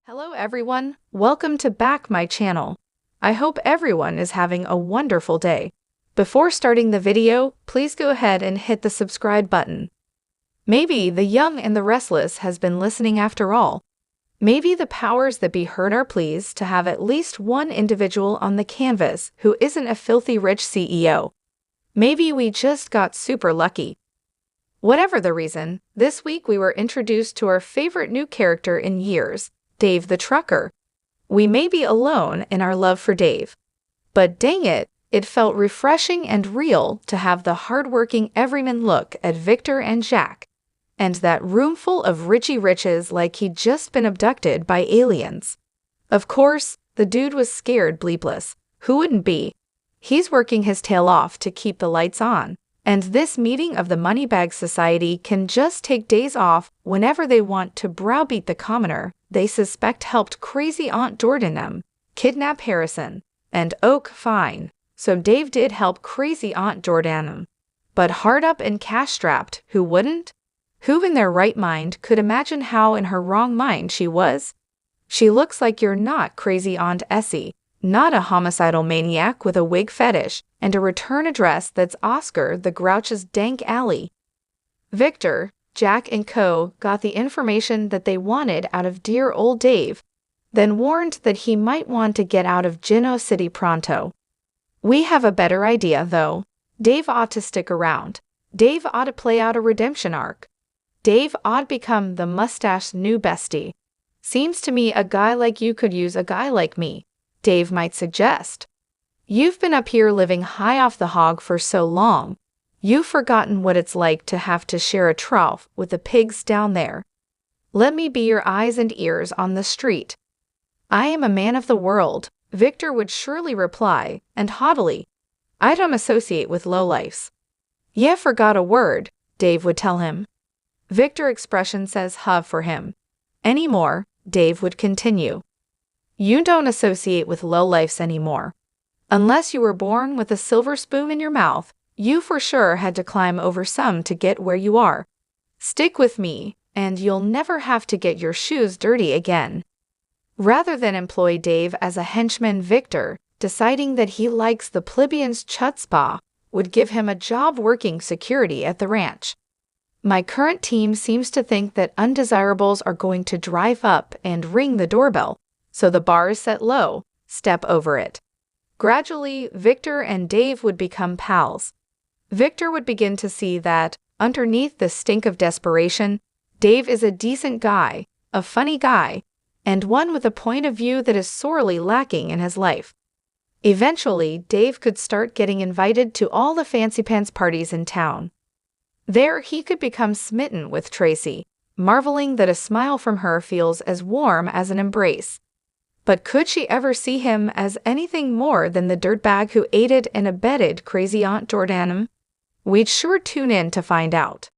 Hello everyone, welcome to back my channel. I hope everyone is having a wonderful day. Before starting the video, please go ahead and hit the subscribe button. Maybe the young and the restless has been listening after all. Maybe the powers that be heard our pleas to have at least one individual on the canvas who isn't a filthy rich CEO. Maybe we just got super lucky. Whatever the reason, this week we were introduced to our favorite new character in years, Dave the trucker. We may be alone in our love for Dave, but dang it, it felt refreshing and real to have the hardworking everyman look at Victor and Jack, and that roomful of Richie Riches like he'd just been abducted by aliens. Of course, the dude was scared bleepless. Who wouldn't be? He's working his tail off to keep the lights on, and this meeting of the Moneybag Society can just take days off whenever they want to browbeat the commoner they suspect helped crazy Aunt Jordanum kidnap Harrison and Oak fine. So Dave did help crazy Aunt Jordanum. But hard up and cash-strapped, who wouldn't? Who in their right mind could imagine how in her wrong mind she was? She looks like you're not crazy Aunt Essie, not a homicidal maniac with a wig fetish and a return address that's Oscar the Grouch's dank alley. Victor, Jack and Co. got the information that they wanted out of dear old Dave, then warned that he might want to get out of Gino City pronto. We have a better idea, though. Dave ought to stick around. Dave ought to play out a redemption arc. Dave ought to become the mustache's new bestie. Seems to me a guy like you could use a guy like me, Dave might suggest. You've been up here living high off the hog for so long. You've forgotten what it's like to have to share a trough with the pigs down there. Let me be your eyes and ears on the street. I am a man of the world, Victor would surely reply, and haughtily. I don't associate with lowlifes. You forgot a word, Dave would tell him. Victor expression says huh for him. Anymore, Dave would continue. You don't associate with lowlifes anymore. Unless you were born with a silver spoon in your mouth, you for sure had to climb over some to get where you are. Stick with me, and you'll never have to get your shoes dirty again. Rather than employ Dave as a henchman, Victor, deciding that he likes the plebeian's chutzpah, would give him a job working security at the ranch. My current team seems to think that undesirables are going to drive up and ring the doorbell, so the bar is set low, step over it. Gradually, Victor and Dave would become pals. Victor would begin to see that, underneath the stink of desperation, Dave is a decent guy, a funny guy, and one with a point of view that is sorely lacking in his life. Eventually, Dave could start getting invited to all the fancy pants parties in town. There, he could become smitten with Tracy, marveling that a smile from her feels as warm as an embrace. But could she ever see him as anything more than the dirtbag who aided and abetted crazy Aunt Jordanum? We'd sure tune in to find out.